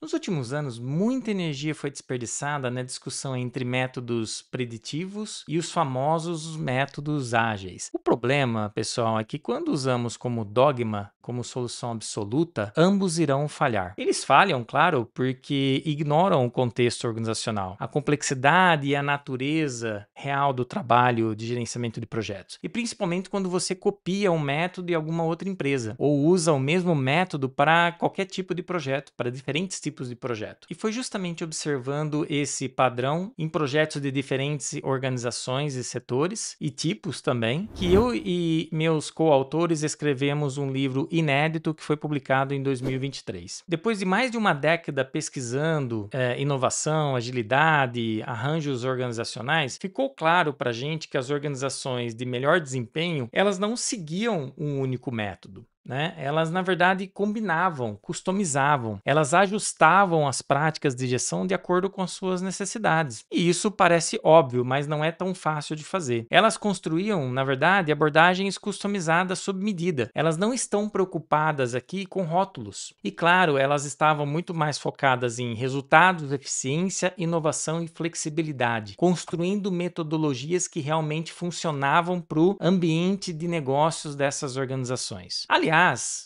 Nos últimos anos, muita energia foi desperdiçada na discussão entre métodos preditivos e os famosos métodos ágeis. O problema, pessoal, é que quando usamos como dogma, como solução absoluta, ambos irão falhar. Eles falham, claro, porque ignoram o contexto organizacional, a complexidade e a natureza real do trabalho de gerenciamento de projetos. E principalmente quando você copia um método de alguma outra empresa ou usa o mesmo método para qualquer tipo de projeto, para diferentes tipos de projeto. E foi justamente observando esse padrão em projetos de diferentes organizações e setores e tipos também, que eu e meus coautores escrevemos um livro inédito que foi publicado em 2023. Depois de mais de uma década pesquisando inovação, agilidade, arranjos organizacionais, ficou claro para a gente que as organizações de melhor desempenho, elas não seguiam um único método. Elas, na verdade, combinavam, customizavam, elas ajustavam as práticas de gestão de acordo com as suas necessidades. E isso parece óbvio, mas não é tão fácil de fazer. Elas construíam, na verdade, abordagens customizadas sob medida. Elas não estão preocupadas aqui com rótulos. E, claro, elas estavam muito mais focadas em resultados, eficiência, inovação e flexibilidade, construindo metodologias que realmente funcionavam para o ambiente de negócios dessas organizações. Aliás,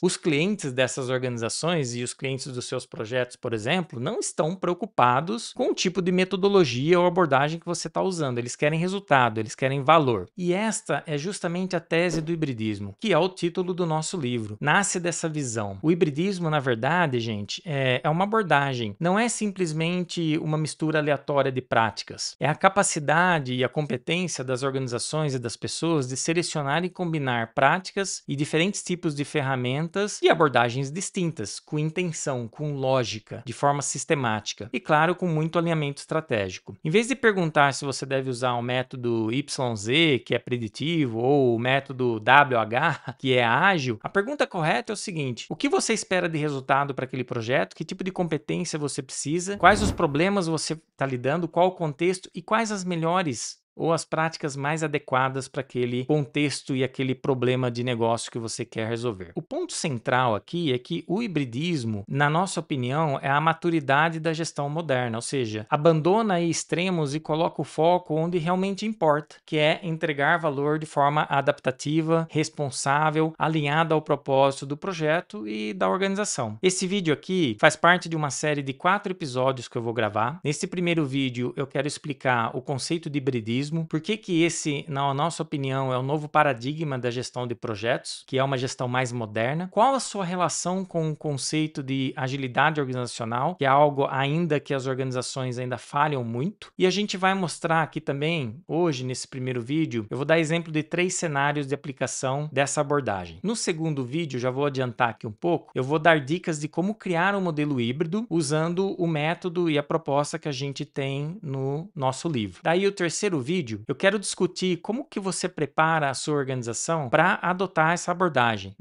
os clientes dessas organizações e os clientes dos seus projetos, por exemplo, não estão preocupados com o tipo de metodologia ou abordagem que você está usando. Eles querem resultado, eles querem valor. E esta é justamente a tese do hibridismo, que é o título do nosso livro. Nasce dessa visão. O hibridismo, na verdade, gente, é uma abordagem. Não é simplesmente uma mistura aleatória de práticas. É a capacidade e a competência das organizações e das pessoas de selecionar e combinar práticas e diferentes tipos de ferramentas e abordagens distintas, com intenção, com lógica, de forma sistemática e, claro, com muito alinhamento estratégico. Em vez de perguntar se você deve usar o método YZ, que é preditivo, ou o método WH, que é ágil, a pergunta correta é o seguinte: o que você espera de resultado para aquele projeto? Que tipo de competência você precisa? Quais os problemas você está lidando? Qual o contexto? E quais as melhores ou as práticas mais adequadas para aquele contexto e aquele problema de negócio que você quer resolver. O ponto central aqui é que o hibridismo, na nossa opinião, é a maturidade da gestão moderna, ou seja, abandona aí extremos e coloca o foco onde realmente importa, que é entregar valor de forma adaptativa, responsável, alinhada ao propósito do projeto e da organização. Esse vídeo aqui faz parte de uma série de 4 episódios que eu vou gravar. Nesse primeiro vídeo, eu quero explicar o conceito de hibridismo, por que esse, na nossa opinião, é o novo paradigma da gestão de projetos, que é uma gestão mais moderna. Qual a sua relação com o conceito de agilidade organizacional, que é algo ainda que as organizações ainda falham muito. E a gente vai mostrar aqui também, hoje, nesse primeiro vídeo, eu vou dar exemplo de 3 cenários de aplicação dessa abordagem. No segundo vídeo, já vou adiantar aqui um pouco, eu vou dar dicas de como criar um modelo híbrido usando o método e a proposta que a gente tem no nosso livro. Daí o terceiro vídeo, eu quero discutir como que você prepara a sua organização para adotar essa abordagem,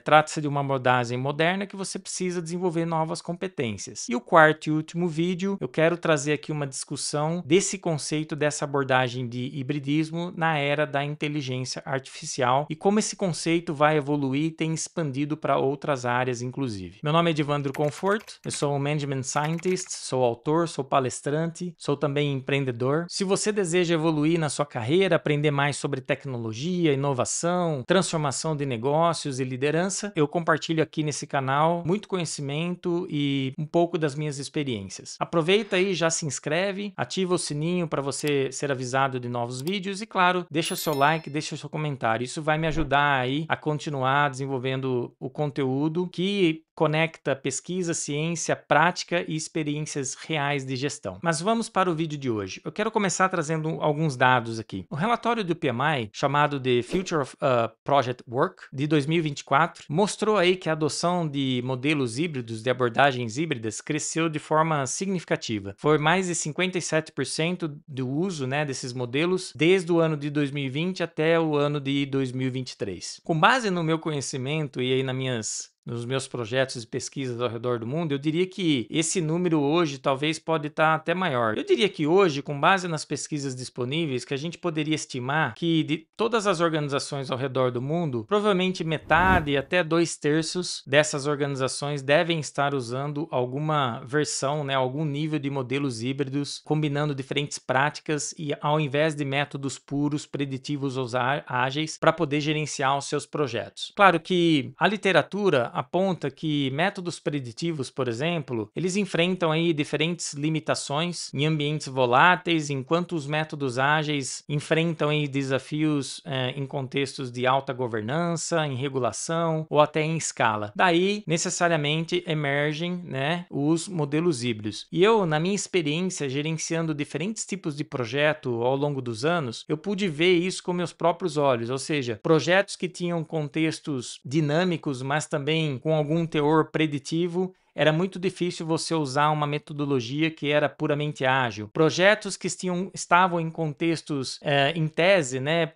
trata-se de uma abordagem moderna que você precisa desenvolver novas competências. E o quarto e último vídeo, eu quero trazer aqui uma discussão desse conceito, dessa abordagem de hibridismo na era da inteligência artificial e como esse conceito vai evoluir e tem expandido para outras áreas, inclusive. Meu nome é Edivandro Conforto, eu sou um Management Scientist, sou autor, sou palestrante, sou também empreendedor. Se você deseja evoluir na sua carreira, aprender mais sobre tecnologia, inovação, transformação de negócios e liderança, eu compartilho aqui nesse canal muito conhecimento e um pouco das minhas experiências. Aproveita aí, já se inscreve, ativa o sininho para você ser avisado de novos vídeos e, claro, deixa seu like, deixa seu comentário. Isso vai me ajudar aí a continuar desenvolvendo o conteúdo que conecta pesquisa, ciência, prática e experiências reais de gestão. Mas vamos para o vídeo de hoje. Eu quero começar trazendo alguns dados aqui. O relatório do PMI, chamado de Future of Project Work, de 2024, mostrou aí que a adoção de modelos híbridos, de abordagens híbridas, cresceu de forma significativa. Foi mais de 57% do uso desses modelos desde o ano de 2020 até o ano de 2023. Com base no meu conhecimento e aí nas nos meus projetos de pesquisas ao redor do mundo, eu diria que esse número hoje talvez pode estar até maior. Eu diria que hoje, com base nas pesquisas disponíveis, que a gente poderia estimar que de todas as organizações ao redor do mundo, provavelmente metade até 2/3 dessas organizações devem estar usando alguma versão, né, algum nível de modelos híbridos, combinando diferentes práticas e ao invés de métodos puros, preditivos ou ágeis, para poder gerenciar os seus projetos. Claro que a literatura aponta que métodos preditivos, por exemplo, eles enfrentam aí diferentes limitações em ambientes voláteis, enquanto os métodos ágeis enfrentam aí desafios em contextos de alta governança, em regulação ou até em escala. Daí, necessariamente, emergem, né, os modelos híbridos. E eu, na minha experiência gerenciando diferentes tipos de projeto ao longo dos anos, eu pude ver isso com meus próprios olhos, ou seja, projetos que tinham contextos dinâmicos, mas também com algum teor preditivo. Era muito difícil você usar uma metodologia que era puramente ágil. Projetos que estavam em contextos, em tese, né,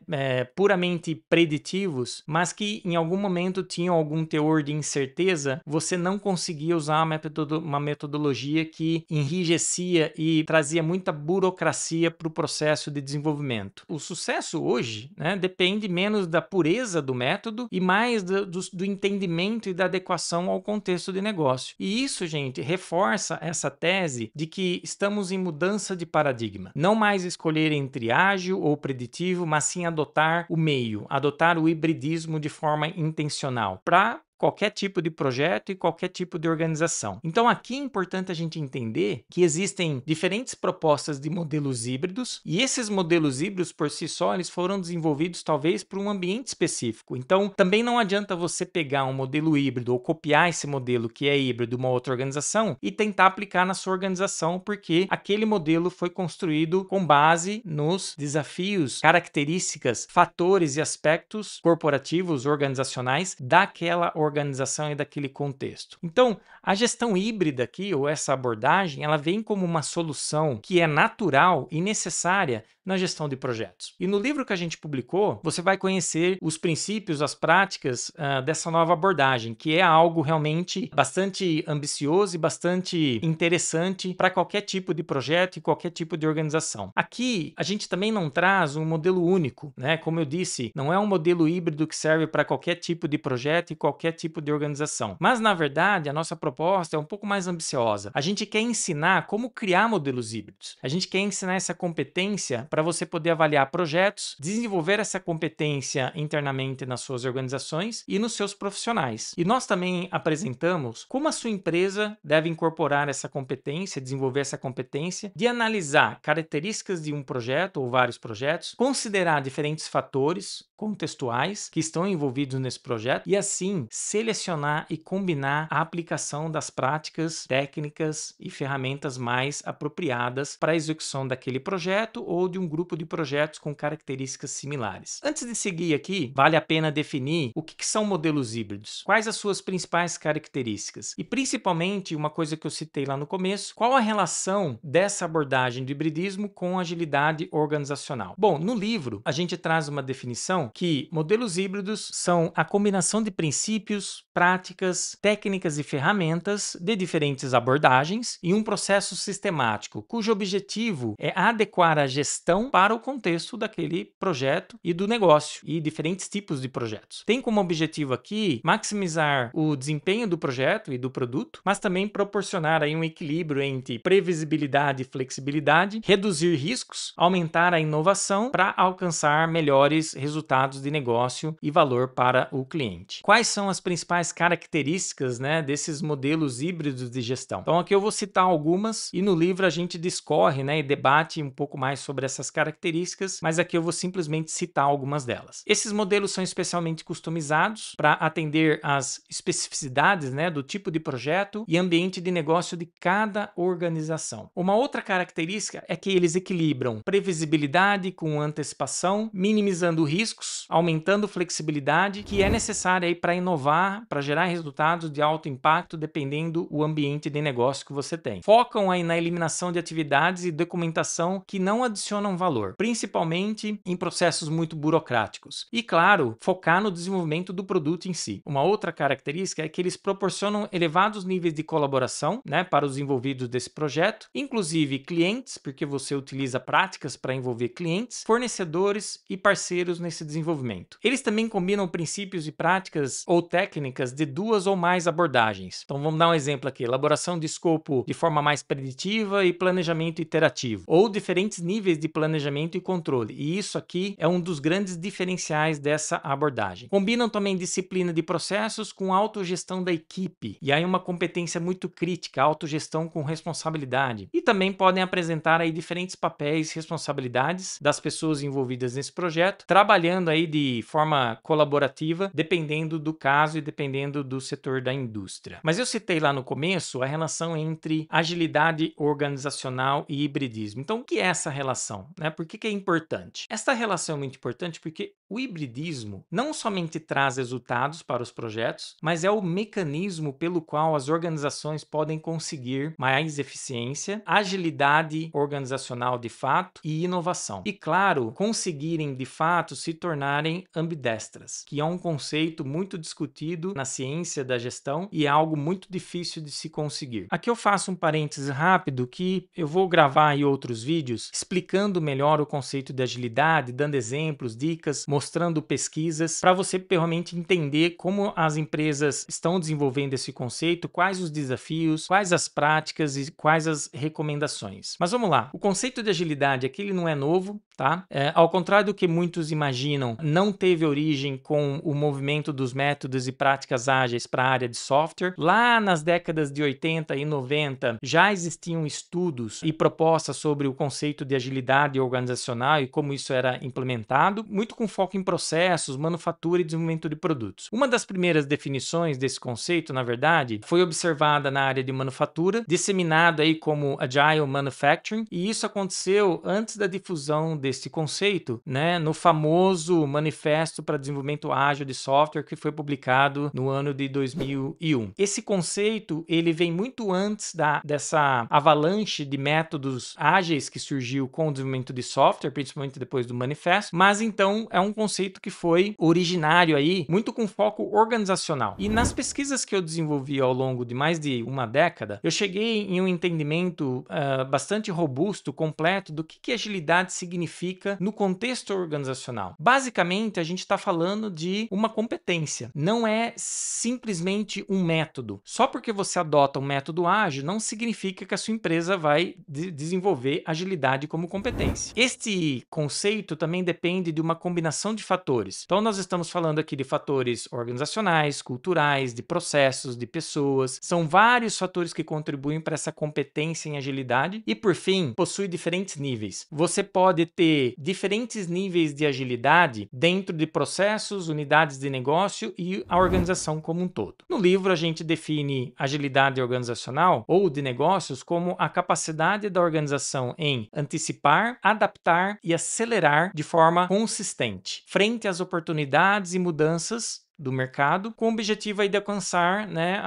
puramente preditivos, mas que em algum momento tinham algum teor de incerteza, você não conseguia usar uma metodologia que enrijecia e trazia muita burocracia para o processo de desenvolvimento. O sucesso hoje, né, depende menos da pureza do método e mais do entendimento e da adequação ao contexto de negócio. E isso, gente, reforça essa tese de que estamos em mudança de paradigma. Não mais escolher entre ágil ou preditivo, mas sim adotar o meio, adotar o hibridismo de forma intencional para qualquer tipo de projeto e qualquer tipo de organização. Então aqui é importante a gente entender que existem diferentes propostas de modelos híbridos e esses modelos híbridos por si só eles foram desenvolvidos talvez para um ambiente específico. Então também não adianta você pegar um modelo híbrido ou copiar esse modelo que é híbrido de uma outra organização e tentar aplicar na sua organização porque aquele modelo foi construído com base nos desafios, características, fatores e aspectos corporativos, organizacionais daquela organização e daquele contexto. Então, a gestão híbrida aqui, ou essa abordagem, ela vem como uma solução que é natural e necessária na gestão de projetos. E no livro que a gente publicou, você vai conhecer os princípios, as práticas dessa nova abordagem, que é algo realmente bastante ambicioso e bastante interessante para qualquer tipo de projeto e qualquer tipo de organização. Aqui, a gente também não traz um modelo único, né? Como eu disse, não é um modelo híbrido que serve para qualquer tipo de projeto e qualquer tipo de organização. Mas, na verdade, a nossa proposta é um pouco mais ambiciosa. A gente quer ensinar como criar modelos híbridos. A gente quer ensinar essa competência para você poder avaliar projetos, desenvolver essa competência internamente nas suas organizações e nos seus profissionais. E nós também apresentamos como a sua empresa deve incorporar essa competência, desenvolver essa competência de analisar características de um projeto ou vários projetos, considerar diferentes fatores contextuais que estão envolvidos nesse projeto e assim selecionar e combinar a aplicação das práticas, técnicas e ferramentas mais apropriadas para a execução daquele projeto ou de um grupo de projetos com características similares. Antes de seguir aqui, vale a pena definir o que são modelos híbridos, quais as suas principais características e principalmente uma coisa que eu citei lá no começo, qual a relação dessa abordagem de hibridismo com agilidade organizacional. Bom, no livro a gente traz uma definição que modelos híbridos são a combinação de princípios, práticas, técnicas e ferramentas de diferentes abordagens em um processo sistemático, cujo objetivo é adequar a gestão para o contexto daquele projeto e do negócio e diferentes tipos de projetos. Tem como objetivo aqui maximizar o desempenho do projeto e do produto, mas também proporcionar aí um equilíbrio entre previsibilidade e flexibilidade, reduzir riscos, aumentar a inovação para alcançar melhores resultados de negócio e valor para o cliente. Quais são as principais características, né, desses modelos híbridos de gestão? Então aqui eu vou citar algumas e no livro a gente discorre, né, e debate um pouco mais sobre essas características, mas aqui eu vou simplesmente citar algumas delas. Esses modelos são especialmente customizados para atender às especificidades, né, do tipo de projeto e ambiente de negócio de cada organização. Uma outra característica é que eles equilibram previsibilidade com antecipação, minimizando riscos, aumentando flexibilidade, que é necessária para inovar inovar para gerar resultados de alto impacto dependendo do ambiente de negócio que você tem. Focam aí na eliminação de atividades e documentação que não adicionam valor, principalmente em processos muito burocráticos. E claro, focar no desenvolvimento do produto em si. Uma outra característica é que eles proporcionam elevados níveis de colaboração, né, para os envolvidos desse projeto, inclusive clientes, porque você utiliza práticas para envolver clientes, fornecedores e parceiros nesse desenvolvimento. Eles também combinam princípios e práticas ou técnicas de duas ou mais abordagens. Então vamos dar um exemplo aqui: elaboração de escopo de forma mais preditiva e planejamento iterativo, ou diferentes níveis de planejamento e controle. E isso aqui é um dos grandes diferenciais dessa abordagem. Combinam também disciplina de processos com autogestão da equipe, e aí uma competência muito crítica, autogestão com responsabilidade. E também podem apresentar aí diferentes papéis e responsabilidades das pessoas envolvidas nesse projeto, trabalhando aí de forma colaborativa, dependendo do caso e dependendo do setor da indústria. Mas eu citei lá no começo a relação entre agilidade organizacional e hibridismo. Então, o que é essa relação, né? Por que é importante? Esta relação é muito importante porque o hibridismo não somente traz resultados para os projetos, mas é o mecanismo pelo qual as organizações podem conseguir mais eficiência, agilidade organizacional de fato e inovação. E claro, conseguirem de fato se tornarem ambidestras, que é um conceito muito discutido na ciência da gestão e é algo muito difícil de se conseguir. Aqui eu faço um parêntese rápido que eu vou gravar aí outros vídeos explicando melhor o conceito de agilidade, dando exemplos, dicas, mostrando pesquisas, para você realmente entender como as empresas estão desenvolvendo esse conceito, quais os desafios, quais as práticas e quais as recomendações. Mas vamos lá, o conceito de agilidade aqui ele não é novo, tá? Ao contrário do que muitos imaginam, não teve origem com o movimento dos métodos e práticas ágeis para a área de software. Lá nas décadas de 80 e 90 já existiam estudos e propostas sobre o conceito de agilidade organizacional e como isso era implementado, muito com foco em processos, manufatura e desenvolvimento de produtos. Uma das primeiras definições desse conceito, na verdade, foi observada na área de manufatura, disseminado aí como Agile Manufacturing, e isso aconteceu antes da difusão desse conceito, né, no famoso Manifesto para Desenvolvimento Ágil de Software que foi publicado no ano de 2001. Esse conceito ele vem muito antes dessa avalanche de métodos ágeis que surgiu com o desenvolvimento de software, principalmente depois do manifesto, mas então é um conceito que foi originário aí, muito com foco organizacional. E nas pesquisas que eu desenvolvi ao longo de mais de uma década, eu cheguei em um entendimento bastante robusto, completo, do que agilidade significa no contexto organizacional. Basicamente, a gente está falando de uma competência, não é simplesmente um método. Só porque você adota um método ágil, não significa que a sua empresa vai desenvolver agilidade como competência. Este conceito também depende de uma combinação de fatores. Então, nós estamos falando aqui de fatores organizacionais, culturais, de processos, de pessoas. São vários fatores que contribuem para essa competência em agilidade e, por fim, possui diferentes níveis. Você pode ter diferentes níveis de agilidade dentro de processos, unidades de negócio e a organização como um todo. No livro, a gente define agilidade organizacional ou de negócios como a capacidade da organização em antecipar, adaptar e acelerar de forma consistente frente às oportunidades e mudanças do mercado, com o objetivo aí de alcançar, né,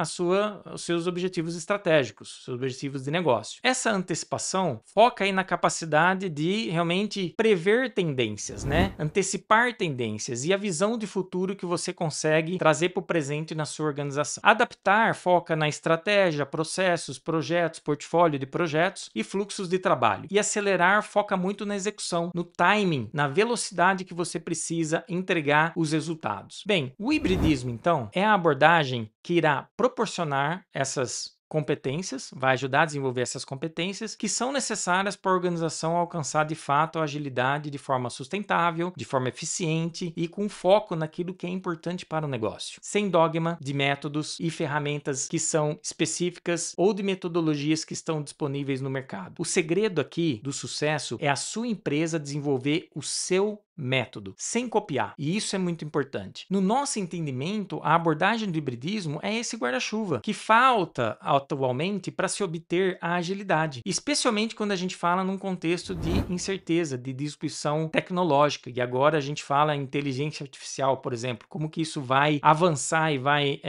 os seus objetivos estratégicos, seus objetivos de negócio. Essa antecipação foca aí na capacidade de realmente prever tendências, né, antecipar tendências e a visão de futuro que você consegue trazer para o presente na sua organização. Adaptar foca na estratégia, processos, projetos, portfólio de projetos e fluxos de trabalho. E acelerar foca muito na execução, no timing, na velocidade que você precisa entregar os resultados. Bem, o hibridismo, então, é a abordagem que irá proporcionar essas competências, vai ajudar a desenvolver essas competências que são necessárias para a organização alcançar de fato a agilidade de forma sustentável, de forma eficiente e com foco naquilo que é importante para o negócio, sem dogma de métodos e ferramentas que são específicas ou de metodologias que estão disponíveis no mercado. O segredo aqui do sucesso é a sua empresa desenvolver o seu método, sem copiar. E isso é muito importante. No nosso entendimento, a abordagem do hibridismo é esse guarda-chuva que falta atualmente para se obter a agilidade, especialmente quando a gente fala num contexto de incerteza, de disrupção tecnológica. E agora a gente fala em inteligência artificial, por exemplo, como que isso vai avançar e vai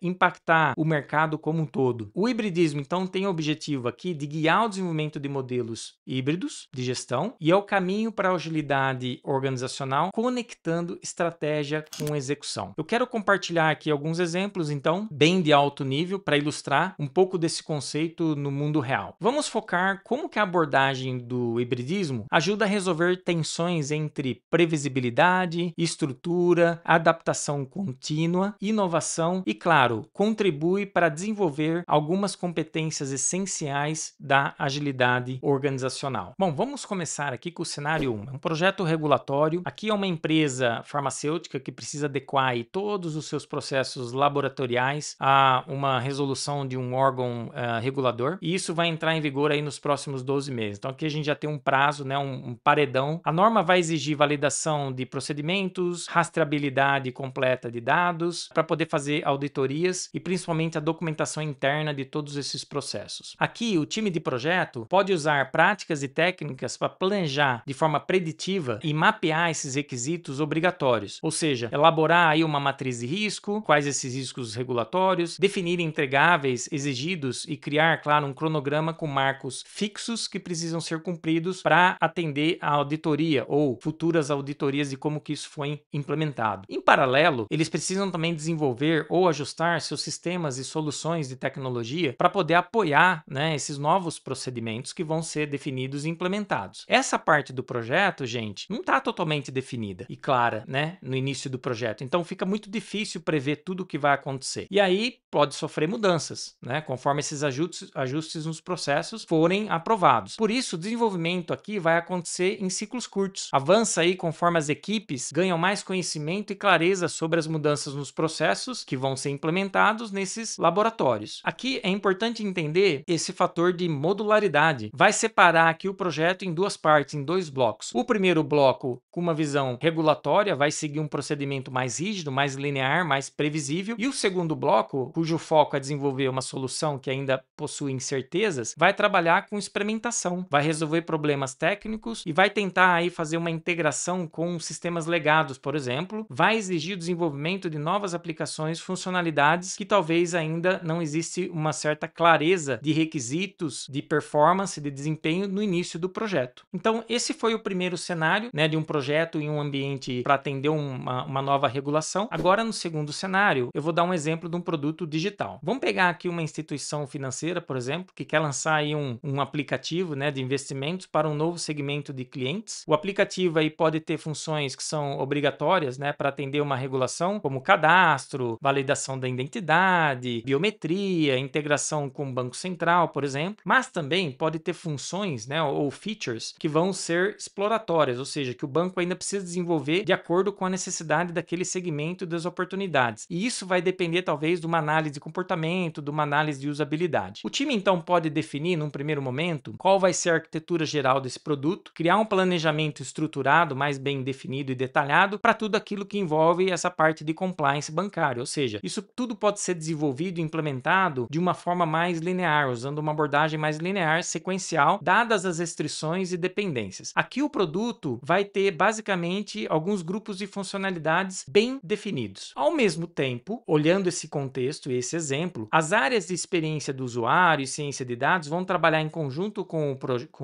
impactar o mercado como um todo. O hibridismo, então, tem o objetivo aqui de guiar o desenvolvimento de modelos híbridos de gestão e é o caminho para a agilidade organizacional, conectando estratégia com execução. Eu quero compartilhar aqui alguns exemplos, então, bem de alto nível, para ilustrar um pouco desse conceito no mundo real. Vamos focar como que a abordagem do hibridismo ajuda a resolver tensões entre previsibilidade, estrutura, adaptação contínua, inovação e, claro, contribui para desenvolver algumas competências essenciais da agilidade organizacional. Bom, vamos começar aqui com o cenário 1. É um projeto regulatório. Aqui é uma empresa farmacêutica que precisa adequar aí todos os seus processos laboratoriais a uma resolução de um órgão regulador, e isso vai entrar em vigor aí nos próximos 12 meses. Então aqui a gente já tem um prazo, né, um paredão. A norma vai exigir validação de procedimentos, rastreabilidade completa de dados, para poder fazer auditorias e principalmente a documentação interna de todos esses processos. Aqui o time de projeto pode usar práticas e técnicas para planejar de forma preditiva e mapear esses requisitos obrigatórios, ou seja, elaborar aí uma matriz de risco, quais esses riscos regulatórios, definir entregáveis exigidos e criar, claro, um cronograma com marcos fixos que precisam ser cumpridos para atender a auditoria ou futuras auditorias de como que isso foi implementado. Em paralelo, eles precisam também desenvolver ou ajustar seus sistemas e soluções de tecnologia para poder apoiar, né, esses novos procedimentos que vão ser definidos e implementados. Essa parte do projeto, gente, não está totalmente definida e clara, né, no início do projeto. Então fica muito difícil prever tudo o que vai acontecer. E aí pode sofrer mudanças, né, conforme esses ajustes nos processos forem aprovados. Por isso, o desenvolvimento aqui vai acontecer em ciclos curtos. Avança aí conforme as equipes ganham mais conhecimento e clareza sobre as mudanças nos processos que vão ser implementados nesses laboratórios. Aqui é importante entender esse fator de modularidade. Vai separar aqui o projeto em duas partes, em dois blocos. O primeiro bloco, com uma visão regulatória, vai seguir um procedimento mais rígido, mais linear, mais previsível. E o segundo bloco, cujo foco é desenvolver uma solução que ainda possui incertezas, vai trabalhar com experimentação, vai resolver problemas técnicos e vai tentar aí fazer uma integração com sistemas legados, por exemplo. Vai exigir o desenvolvimento de novas aplicações, funcionalidades que talvez ainda não existe uma certa clareza de requisitos de performance, de desempenho no início do projeto. Então, esse foi o primeiro cenário, né, de um projeto em um ambiente para atender uma nova regulação. Agora, no segundo cenário, eu vou dar um exemplo de um produto digital. Vamos pegar aqui uma instituição financeira, por exemplo, que quer lançar aí um aplicativo, né, de investimentos para um novo segmento de clientes. O aplicativo aí pode ter funções que são obrigatórias, né, para atender uma regulação, como cadastro, validação da identidade, biometria, integração com o Banco Central, por exemplo, mas também pode ter funções, né, ou features que vão ser exploratórias, ou seja, que o banco ainda precisa desenvolver de acordo com a necessidade daquele segmento das oportunidades. E isso vai depender talvez de uma análise de comportamento, de uma análise de usabilidade. O time então pode definir num primeiro momento qual vai ser a arquitetura geral desse produto, criar um planejamento estruturado, mais bem definido e detalhado para tudo aquilo que envolve essa parte de compliance bancário, ou seja, isso tudo pode ser desenvolvido e implementado de uma forma mais linear, usando uma abordagem mais linear, sequencial, dadas as restrições e dependências. Aqui o produto vai ter basicamente alguns grupos de funcionalidades bem definidos. Ao mesmo tempo, olhando esse contexto e esse exemplo, as áreas de experiência do usuário e ciência de dados vão trabalhar em conjunto com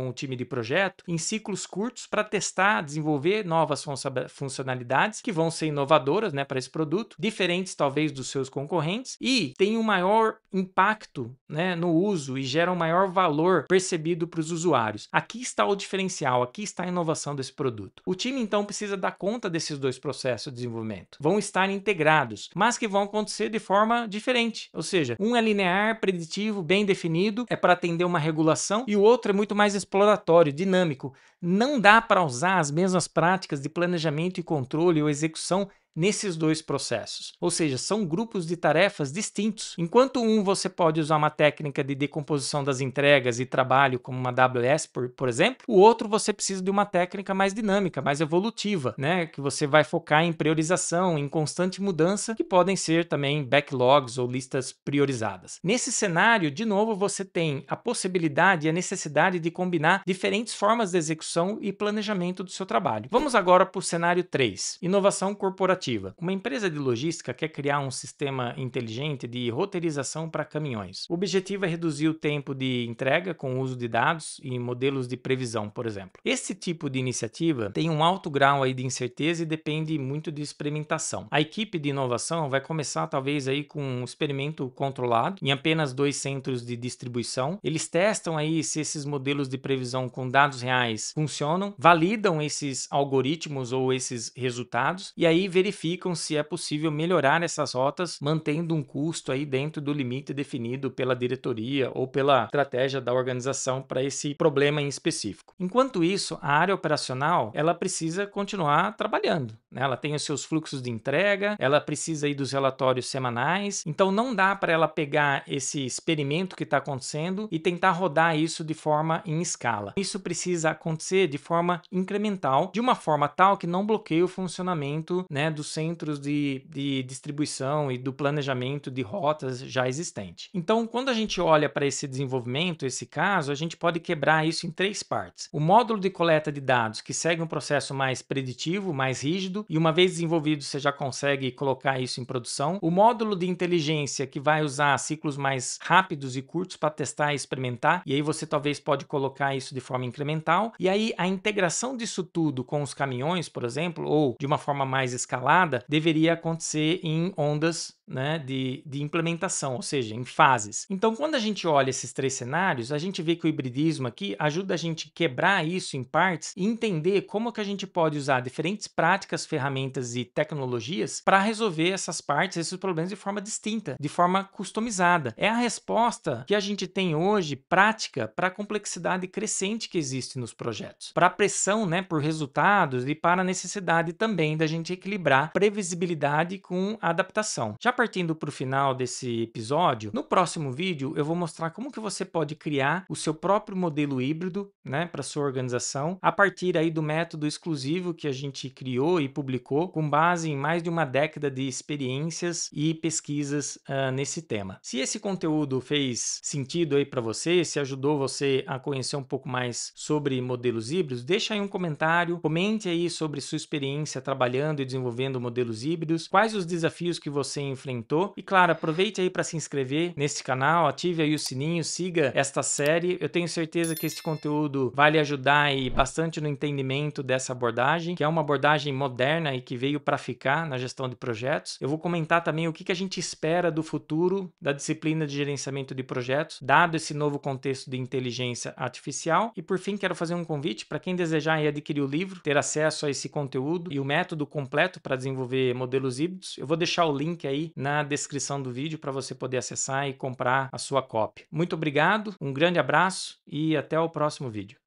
o time de projeto em ciclos curtos para testar, desenvolver novas funcionalidades que vão ser inovadoras, né, para esse produto, diferentes talvez dos seus concorrentes e tem um maior impacto, né, no uso e gera um maior valor percebido para os usuários. Aqui está o diferencial, aqui está a inovação desse produto. O time então precisa dar conta desses dois processos de desenvolvimento. Vão estar integrados, mas que vão acontecer de forma diferente. Ou seja, um é linear, preditivo, bem definido, é para atender uma regulação, e o outro é muito mais exploratório, dinâmico. Não dá para usar as mesmas práticas de planejamento e controle ou execução nesses dois processos. Ou seja, são grupos de tarefas distintos. Enquanto um você pode usar uma técnica de decomposição das entregas e trabalho como uma AWS, por exemplo, o outro você precisa de uma técnica mais dinâmica, mais evolutiva, né? Que você vai focar em priorização, em constante mudança, que podem ser também backlogs ou listas priorizadas. Nesse cenário, de novo, você tem a possibilidade e a necessidade de combinar diferentes formas de execução e planejamento do seu trabalho. Vamos agora para o cenário 3, inovação corporativa. Uma empresa de logística quer criar um sistema inteligente de roteirização para caminhões. O objetivo é reduzir o tempo de entrega com o uso de dados e modelos de previsão, por exemplo. Esse tipo de iniciativa tem um alto grau aí de incerteza e depende muito de experimentação. A equipe de inovação vai começar talvez aí com um experimento controlado em apenas 2 centros de distribuição. Eles testam aí se esses modelos de previsão com dados reais funcionam, validam esses algoritmos ou esses resultados e aí verificam se é possível melhorar essas rotas mantendo um custo aí dentro do limite definido pela diretoria ou pela estratégia da organização para esse problema em específico. Enquanto isso, a área operacional ela precisa continuar trabalhando, né? Ela tem os seus fluxos de entrega, ela precisa aí dos relatórios semanais, então não dá para ela pegar esse experimento que está acontecendo e tentar rodar isso de forma em escala. Isso precisa acontecer de forma incremental, de uma forma tal que não bloqueie o funcionamento, né, dos centros de distribuição e do planejamento de rotas já existente. Então, quando a gente olha para esse desenvolvimento, esse caso, a gente pode quebrar isso em 3 partes. O módulo de coleta de dados, que segue um processo mais preditivo, mais rígido, e uma vez desenvolvido, você já consegue colocar isso em produção. O módulo de inteligência, que vai usar ciclos mais rápidos e curtos para testar e experimentar, e aí você talvez pode colocar isso de forma incremental. E aí a integração disso tudo com os caminhões, por exemplo, ou de uma forma mais escalada, deveria acontecer em ondas, né, de implementação, ou seja, em fases. Então, quando a gente olha esses 3 cenários, a gente vê que o hibridismo aqui ajuda a gente quebrar isso em partes e entender como que a gente pode usar diferentes práticas, ferramentas e tecnologias para resolver essas partes, esses problemas de forma distinta, de forma customizada. É a resposta que a gente tem hoje prática para a complexidade crescente que existe nos projetos, para a pressão, né, por resultados e para a necessidade também da gente equilibrar previsibilidade com adaptação. Já partindo para o final desse episódio, no próximo vídeo eu vou mostrar como que você pode criar o seu próprio modelo híbrido, né, para sua organização, a partir aí do método exclusivo que a gente criou e publicou com base em mais de uma década de experiências e pesquisas nesse tema. Se esse conteúdo fez sentido aí para você, se ajudou você a conhecer um pouco mais sobre modelos híbridos, deixa aí um comentário, comente aí sobre sua experiência trabalhando e desenvolvendo modelos híbridos, quais os desafios que você enfrentou e claro, aproveite aí para se inscrever nesse canal, ative aí o sininho, siga esta série. Eu tenho certeza que esse conteúdo vai lhe ajudar aí bastante no entendimento dessa abordagem, que é uma abordagem moderna e que veio para ficar na gestão de projetos. Eu vou comentar também o que a gente espera do futuro da disciplina de gerenciamento de projetos, dado esse novo contexto de inteligência artificial. E por fim, quero fazer um convite para quem desejar aí adquirir o livro, ter acesso a esse conteúdo e o método completo para desenvolver modelos híbridos. Eu vou deixar o link aí na descrição do vídeo para você poder acessar e comprar a sua cópia. Muito obrigado, um grande abraço e até o próximo vídeo.